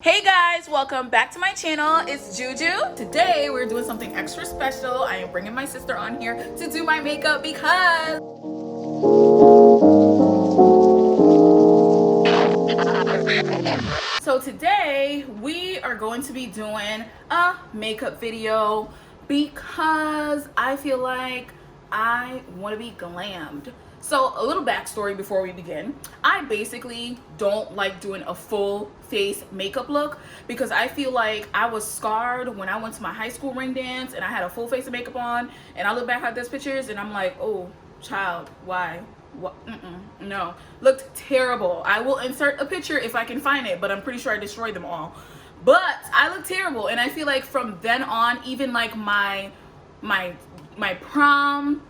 Hey guys, welcome back to my channel. It's JuJu. Today we're doing something extra special. I am bringing my sister on here to do my makeup because today we are going to be doing a makeup video because I feel like I want to be glammed. So a little backstory before we begin. I basically don't like doing a full face makeup look because I feel like I was scarred when I went to my high school ring dance and I had a full face of makeup on, and I look back at those pictures and I'm like, oh child, why? What? No, looked terrible. I will insert a picture if I can find it, but I'm pretty sure I destroyed them all. But I look terrible, and I feel like from then on, even like my prom,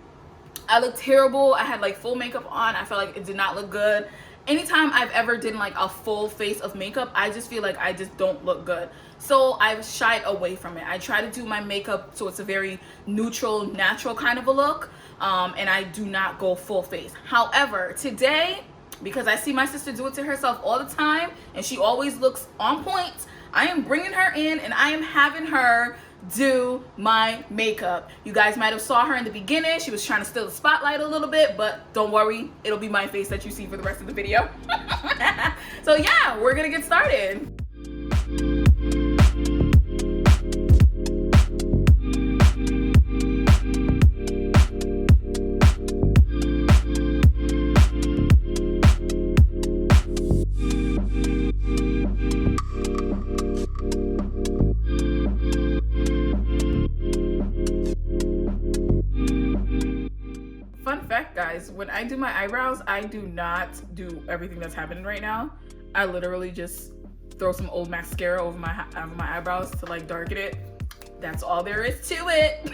I looked terrible. I had like full makeup on. I felt like it did not look good. Anytime I've ever done like a full face of makeup, I just feel like I just don't look good. So I've shied away from it. I try to do my makeup so it's a very neutral, natural kind of a look. And I do not go full face. However, today, because I see my sister do it to herself all the time and she always looks on point, I am bringing her in and I am having her do my makeup. You guys might have saw her in the beginning. She was trying to steal the spotlight a little bit, but don't worry, it'll be my face that you see for the rest of the video. So yeah, we're gonna get started. Fun fact, guys, when I do my eyebrows, I do not do everything that's happening right now. I literally just throw some old mascara over my eyebrows to like darken it. That's all there is to it.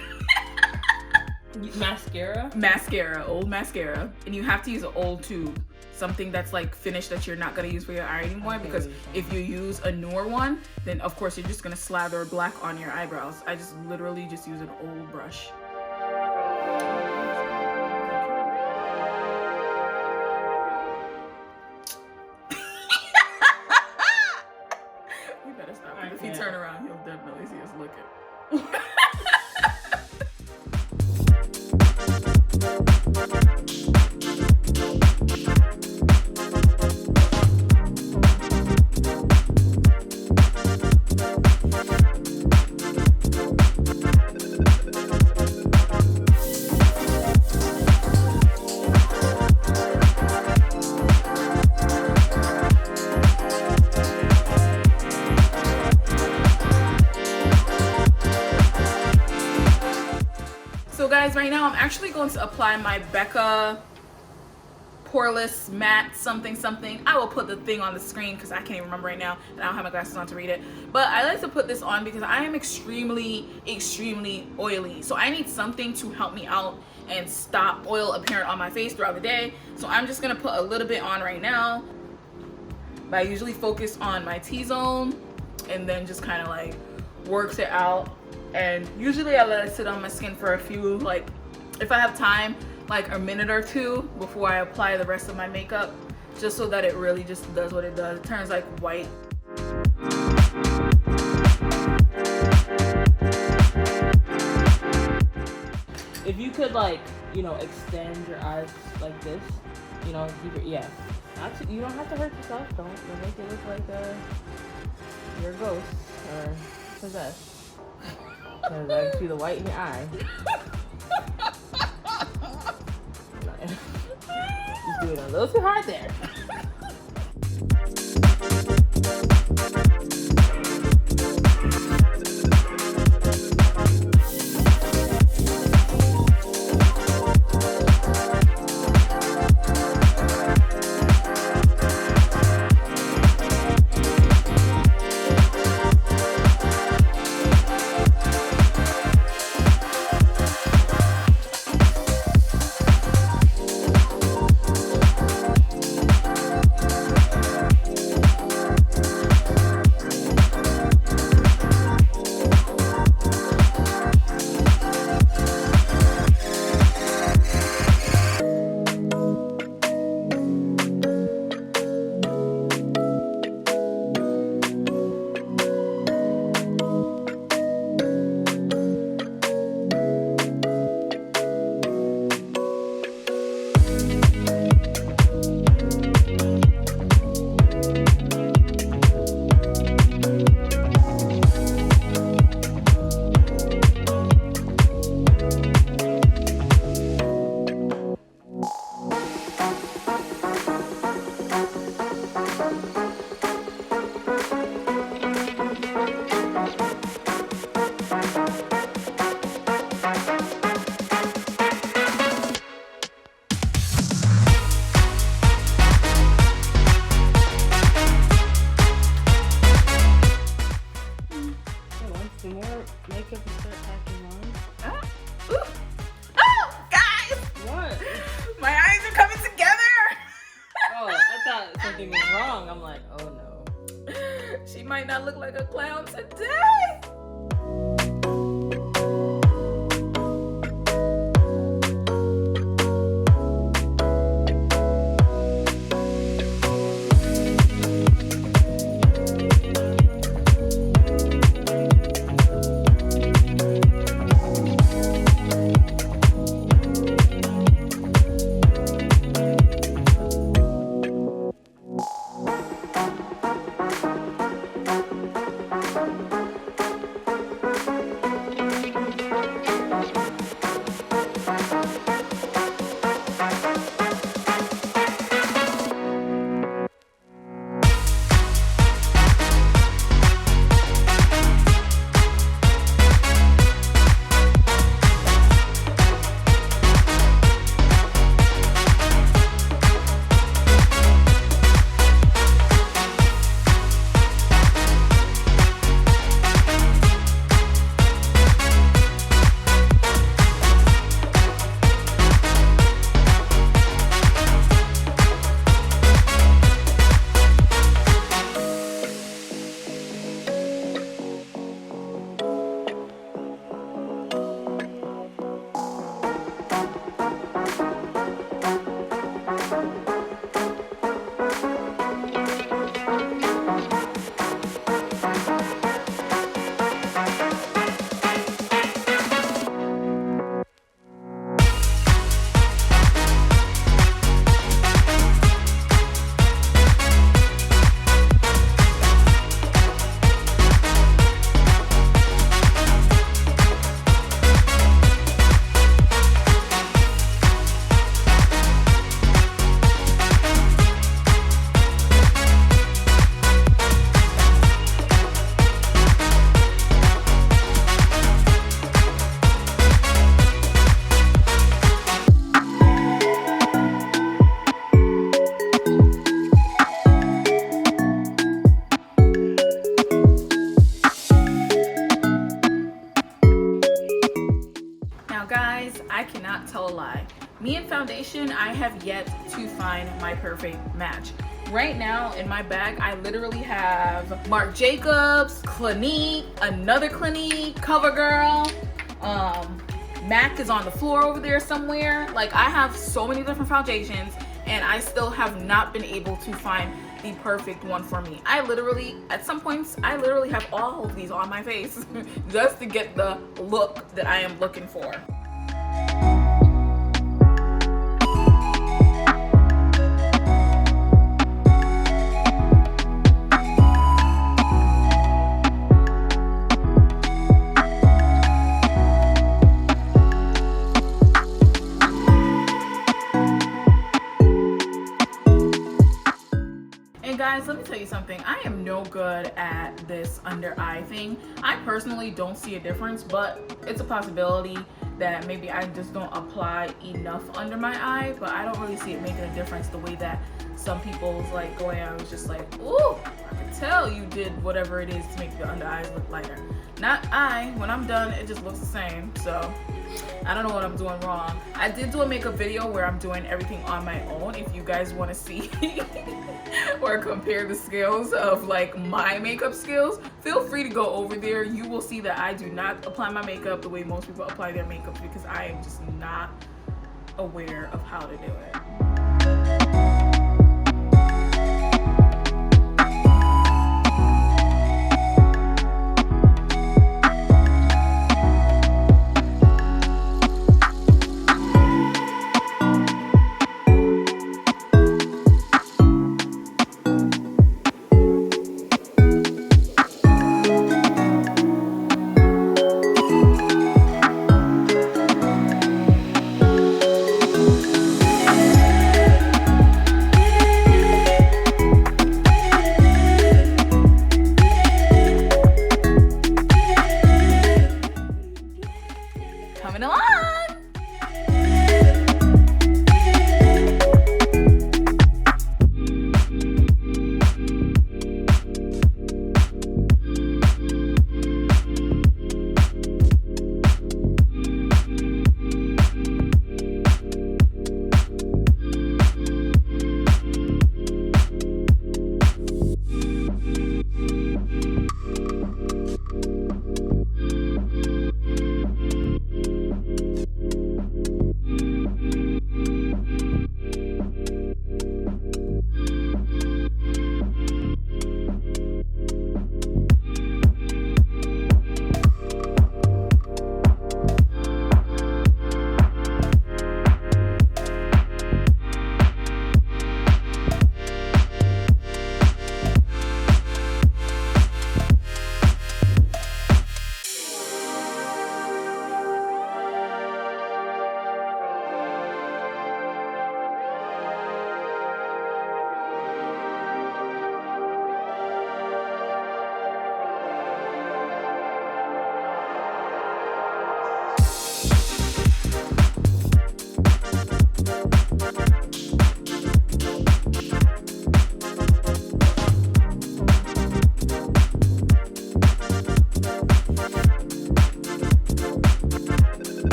Mascara? Mascara, old mascara. And you have to use an old tube. Something that's like finished that you're not gonna use for your eye anymore, because if you use a newer one, then of course you're just gonna slather black on your eyebrows. I just literally just use an old brush. If you turn around, he'll definitely see us looking. So guys, right now I'm actually going to apply my Becca Poreless Matte something. I will put the thing on the screen because I can't even remember right now and I don't have my glasses on to read it. But I like to put this on because I am extremely oily. So I need something to help me out and stop oil apparent on my face throughout the day. So I'm just gonna put a little bit on right now. But I usually focus on my T-zone and then just kind of like works it out. And usually I let it sit on my skin for a few, like if I have time, like a minute or two before I apply the rest of my makeup, just so that it really just does what it does. It turns like white. If you could, like, you know, extend your eyes like this, you know, keep it, yeah. Actually, you don't have to hurt yourself. Don't make it look like you're a ghost or possessed. Because I can see the white in your eye. Just doing a little too hard there. look like a clown today. I cannot tell a lie. Me and foundation, I have yet to find my perfect match. Right now in my bag, I literally have Marc Jacobs, Clinique, another Clinique, CoverGirl, MAC is on the floor over there somewhere. Like, I have so many different foundations and I still have not been able to find the perfect one for me. I literally, at some points, I literally have all of these on my face just to get the look that I am looking for. Guys, let me tell you something. I am no good at this under eye thing. I personally don't see a difference, but it's a possibility that maybe I just don't apply enough under my eye, but I don't really see it making a difference the way that some people's like going. I was just like, ooh, I can tell you did whatever it is to make the under eyes look lighter. Not I. When I'm done, it just looks the same. So I don't know what I'm doing wrong. I did do a makeup video where I'm doing everything on my own. If you guys want to see or compare the skills of like my makeup skills, feel free to go over there. You will see that I do not apply my makeup the way most people apply their makeup because I am just not aware of how to do it.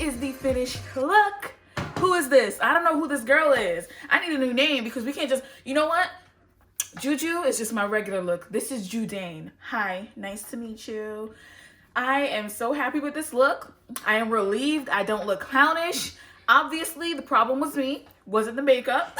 is the finished look. Who is this? I don't know who this girl is. I need a new name because we can't just, you know what? JuJu is just my regular look. This is Judane. Hi, nice to meet you. I am so happy with this look. I am relieved I don't look clownish. Obviously, the problem was me. Wasn't the makeup.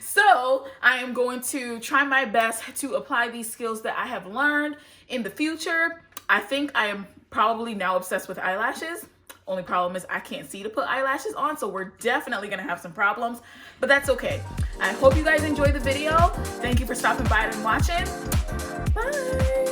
So I am going to try my best to apply these skills that I have learned in the future. I think I am probably now obsessed with eyelashes. Only problem is I can't see to put eyelashes on, so we're definitely gonna have some problems, but that's okay. I hope you guys enjoyed the video. Thank you for stopping by and watching. Bye.